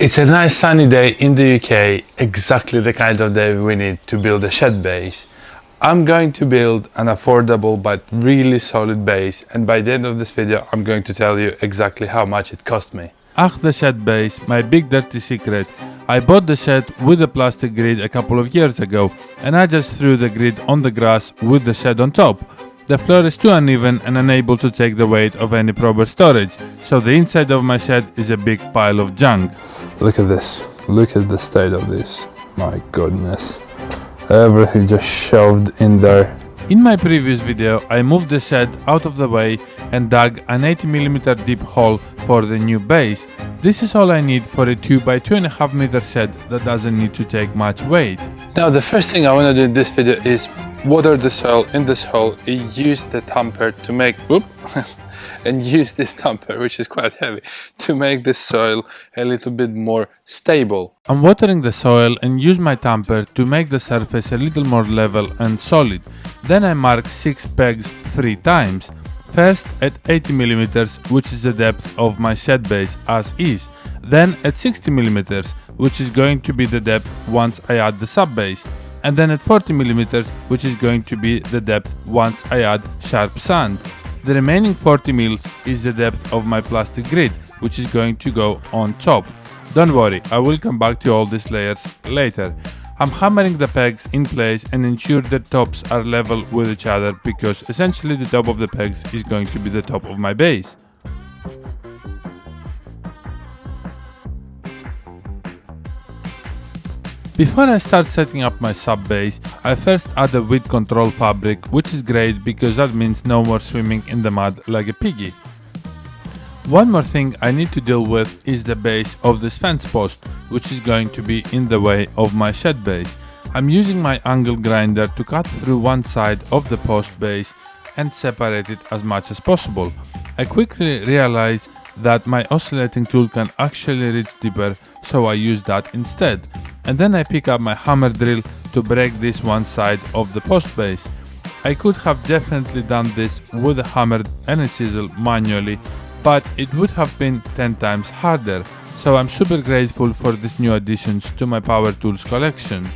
It's a nice sunny day in the UK, exactly the kind of day we need to build a shed base. I'm going to build an affordable but really solid base, and by the end of this video I'm going to tell you exactly how much it cost me. The shed base, my big dirty secret. I bought the shed with a plastic grid a couple of years ago, and I just threw the grid on the grass with the shed on top. The floor is too uneven and unable to take the weight of any proper storage, so the inside of my shed is a big pile of junk. Look at this, look at the state of this, my goodness. Everything just shoved in there. In my previous video, I moved the shed out of the way and dug an 80mm deep hole for the new base. This is all I need for a 2 by 2.5 meter shed that doesn't need to take much weight. Now the first thing I want to do in this video is water the soil in this hole, use the tamper to make, and use this tamper, which is quite heavy, to make the soil a little bit more stable. I'm watering the soil and use my tamper to make the surface a little more level and solid. Then I mark 6 pegs 3 times. First at 80mm, which is the depth of my shed base as is. Then at 60mm, which is going to be the depth once I add the sub base. And then at 40mm, which is going to be the depth once I add sharp sand. The remaining 40 mils is the depth of my plastic grid, which is going to go on top. Don't worry, I will come back to all these layers later. I'm hammering the pegs in place and ensure the tops are level with each other, because essentially the top of the pegs is going to be the top of my base. Before I start setting up my sub base, I first add a weed control fabric, which is great because that means no more swimming in the mud like a piggy. One more thing I need to deal with is the base of this fence post, which is going to be in the way of my shed base. I'm using my angle grinder to cut through one side of the post base and separate it as much as possible. I quickly realize that my oscillating tool can actually reach deeper, so I use that instead. And then I pick up my hammer drill to break this one side of the post base. I could have definitely done this with a hammer and a chisel manually, but it would have been 10 times harder, so I'm super grateful for these new additions to my power tools collection.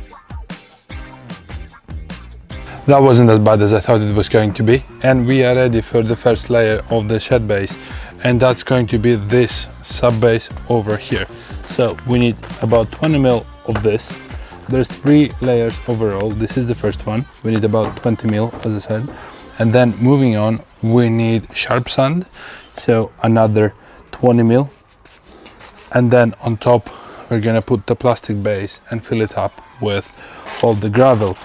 That wasn't as bad as I thought it was going to be, and we are ready for the first layer of the shed base, and that's going to be this sub base over here. So we need about 20 mil of this. There's 3 layers overall. This is the first one. We need about 20 mil, as I said. And then moving on, we need sharp sand, so another 20 mil. And then on top, we're gonna put the plastic base and fill it up with all the gravel.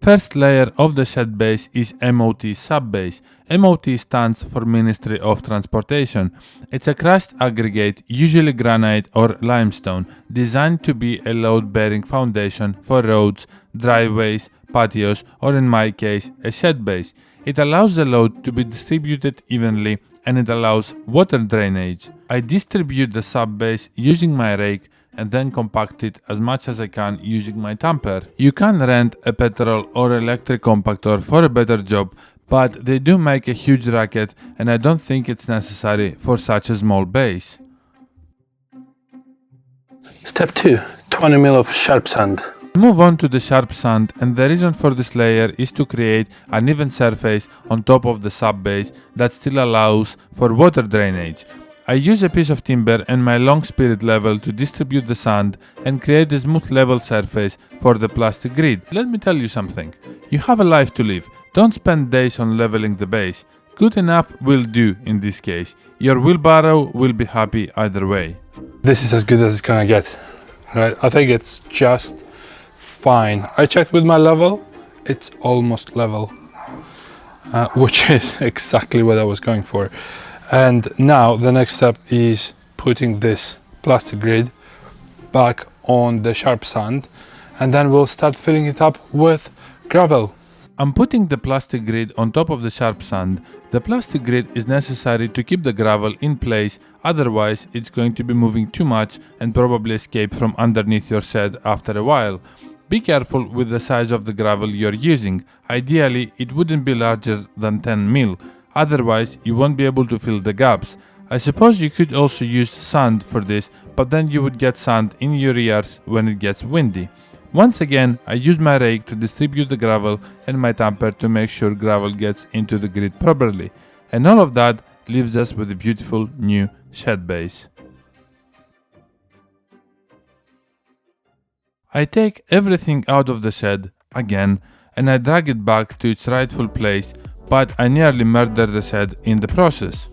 First layer of the shed base is MOT sub base. MOT stands for Ministry of Transportation. It's a crushed aggregate, usually granite or limestone, designed to be a load-bearing foundation for roads, driveways, patios, or in my case, a shed base. It allows the load to be distributed evenly, and it allows water drainage. I distribute the sub base using my rake and then compact it as much as I can using my tamper. You can rent a petrol or electric compactor for a better job, but they do make a huge racket, and I don't think it's necessary for such a small base. Step 2, 20 mil of sharp sand. Move on to the sharp sand, and the reason for this layer is to create an even surface on top of the sub base that still allows for water drainage. I use a piece of timber and my long spirit level to distribute the sand and create a smooth level surface for the plastic grid. Let me tell you something. You have a life to live. Don't spend days on leveling the base. Good enough will do in this case. Your wheelbarrow will be happy either way. This is as good as it's gonna get, right? I think it's just fine. I checked with my level. It's almost level, which is exactly what I was going for. And now the next step is putting this plastic grid back on the sharp sand, and then we'll start filling it up with gravel. I'm putting the plastic grid on top of the sharp sand. The plastic grid is necessary to keep the gravel in place, otherwise it's going to be moving too much and probably escape from underneath your shed after a while. Be careful with the size of the gravel you're using. Ideally, it wouldn't be larger than 10 mil, otherwise you won't be able to fill the gaps. I suppose you could also use sand for this, but then you would get sand in your ears when it gets windy. Once again, I use my rake to distribute the gravel and my tamper to make sure gravel gets into the grid properly. And all of that leaves us with a beautiful new shed base. I take everything out of the shed again and I drag it back to its rightful place, but I nearly murder the shed in the process.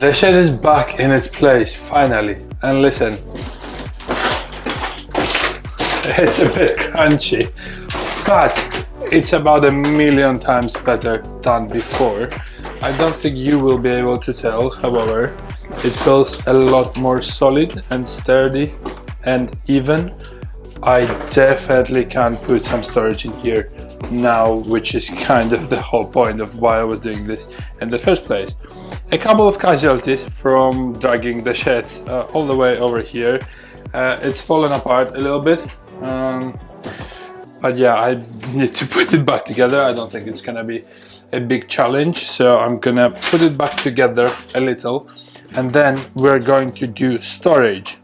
The shed is back in its place, finally. And listen, it's a bit crunchy, but it's about 1,000,000 times better than before. I don't think you will be able to tell, however, it feels a lot more solid and sturdy and even. I definitely can put some storage in here now, which is kind of the whole point of why I was doing this in the first place. A couple of casualties from dragging the shed all the way over here. It's fallen apart a little bit, but yeah, I need to put it back together. I don't think it's gonna be a big challenge, so I'm gonna put it back together a little and then we're going to do storage.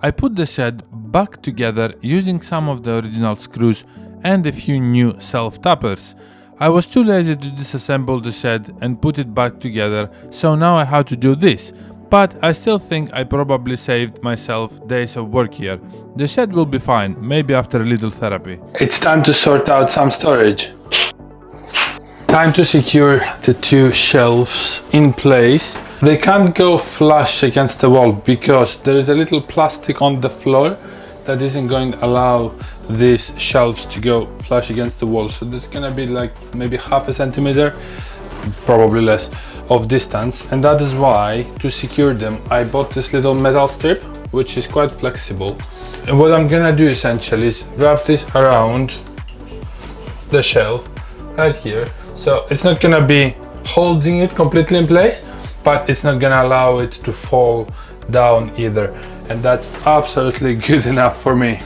I put the shed back together using some of the original screws and a few new self-tappers. I was too lazy to disassemble the shed and put it back together, so now I have to do this. But I still think I probably saved myself days of work here. The shed will be fine, maybe after a little therapy. It's time to sort out some storage. Time to secure the two shelves in place. They can't go flush against the wall because there is a little plastic on the floor that isn't going to allow these shelves to go flush against the wall. So there's gonna be like maybe 0.5 centimeter, probably less, of distance. And that is why, to secure them, I bought this little metal strip, which is quite flexible. And what I'm gonna do essentially is wrap this around the shelf right here. So it's not gonna be holding it completely in place, but it's not gonna allow it to fall down either. And that's absolutely good enough for me.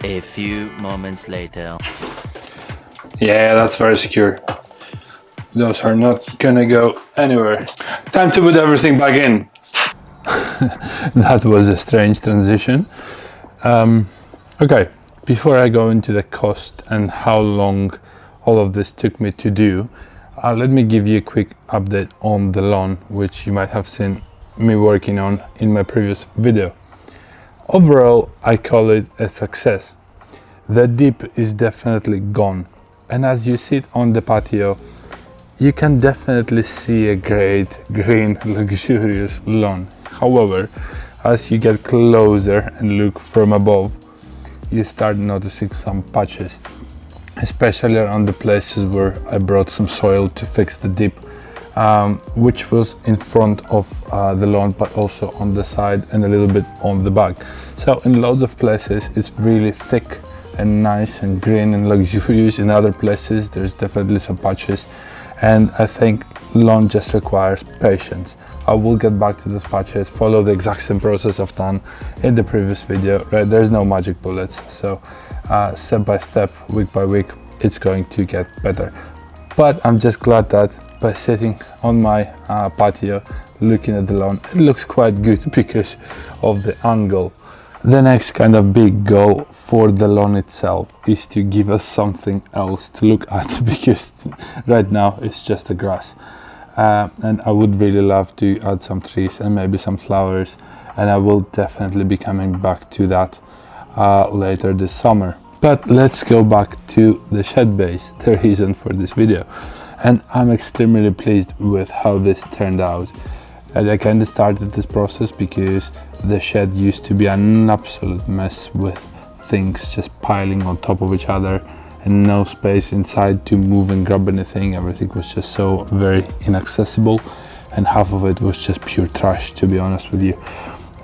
A few moments later. Yeah, that's very secure. Those are not gonna go anywhere. Time to put everything back in. That was a strange transition. Okay, before I go into the cost and how long all of this took me to do, let me give you a quick update on the lawn, which you might have seen me working on in my previous video. Overall, I call it a success. The dip is definitely gone, and as you sit on the patio, you can definitely see a great green luxurious lawn. However, as you get closer and look from above, you start noticing some patches, especially around the places where I brought some soil to fix the dip, which was in front of the lawn, but also on the side and a little bit on the back. So in loads of places it's really thick and nice and green and luxurious. In other places there's definitely some patches, and I think lawn just requires patience. I will get back to those patches, follow the exact same process I've done in the previous video, right? There's no magic bullets, so step by step, week by week, it's going to get better. But I'm just glad that by sitting on my patio looking at the lawn, it looks quite good because of the angle. The next kind of big goal for the lawn itself is to give us something else to look at, because right now it's just the grass. And I would really love to add some trees and maybe some flowers, and I will definitely be coming back to that later this summer. But let's go back to the shed base, the reason for this video. And I'm extremely pleased with how this turned out. And I kind of started this process because the shed used to be an absolute mess with things just piling on top of each other and no space inside to move and grab anything. Everything was just so very inaccessible, and half of it was just pure trash, to be honest with you.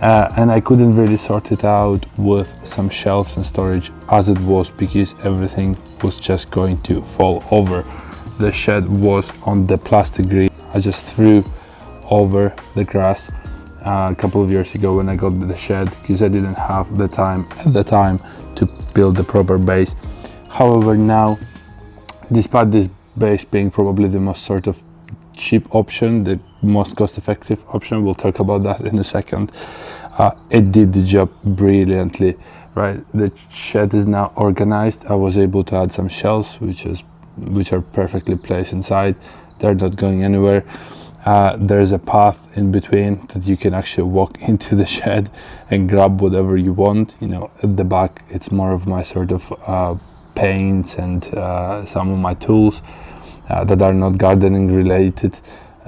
And I couldn't really sort it out with some shelves and storage as it was, because everything was just going to fall over. The shed was on the plastic grid. I just threw over the grass a couple of years ago when I got the shed, because I didn't have the time at the time to build the proper base. However, now, despite this base being probably the most sort of cheap option, the most cost-effective option, we'll talk about that in a second, it did the job brilliantly, right? The shed is now organized. I was able to add some shelves which are perfectly placed inside. They're not going anywhere. There's a path in between that you can actually walk into the shed and grab whatever you want. You know, at the back it's more of my sort of paints and some of my tools that are not gardening related,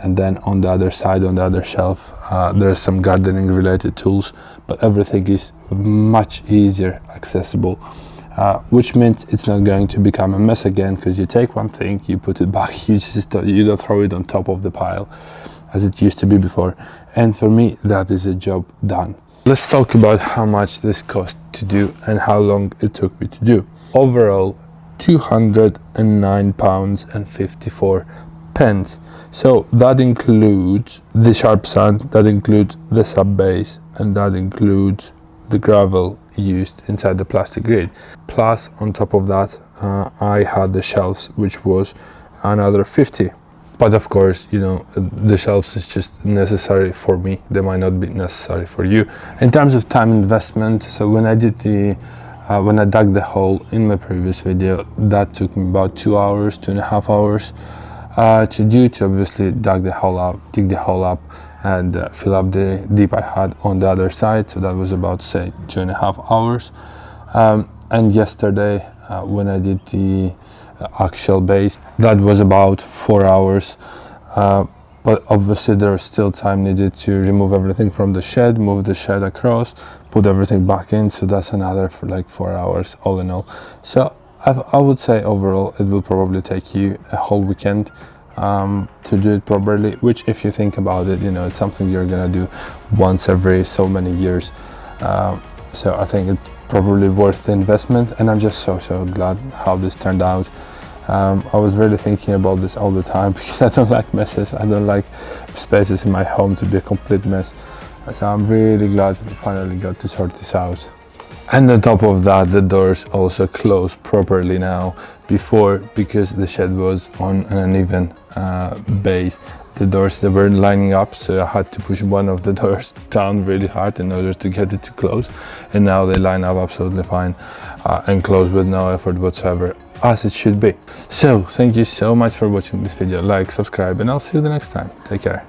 and then on the other side, on the other shelf, there's some gardening related tools, but everything is much easier accessible, which means it's not going to become a mess again, because you take one thing, you put it back, you don't throw it on top of the pile as it used to be before. And for me, that is a job done. Let's talk about how much this cost to do and how long it took me to do. Overall, £209.54. So that includes the sharp sand, that includes the sub base, and that includes the gravel used inside the plastic grid. Plus, on top of that, I had the shelves, which was another 50. But of course, you know, the shelves is just necessary for me. They might not be necessary for you. In terms of time investment, so when I did when I dug the hole in my previous video, that took me about 2 hours, 2.5 hours to do, to obviously dig the hole up and fill up the dip I had on the other side. So that was about, say, 2.5 hours. And yesterday, when I did the actual base, that was about 4 hours. But obviously there is still time needed to remove everything from the shed, move the shed across, put everything back in, so that's another for like 4 hours all in all. So I would say overall it will probably take you a whole weekend to do it properly, which, if you think about it, you know, it's something you're gonna do once every so many years. So I think it's probably worth the investment, and I'm just so glad how this turned out. I was really thinking about this all the time, because I don't like messes. I don't like spaces in my home to be a complete mess. So I'm really glad we finally got to sort this out. And on top of that, the doors also close properly now. Before, because the shed was on an uneven base, the doors, they weren't lining up, so I had to push one of the doors down really hard in order to get it to close. And now they line up absolutely fine and close with no effort whatsoever, as it should be. So thank you so much for watching this video. Like, subscribe, and I'll see you the next time. Take care.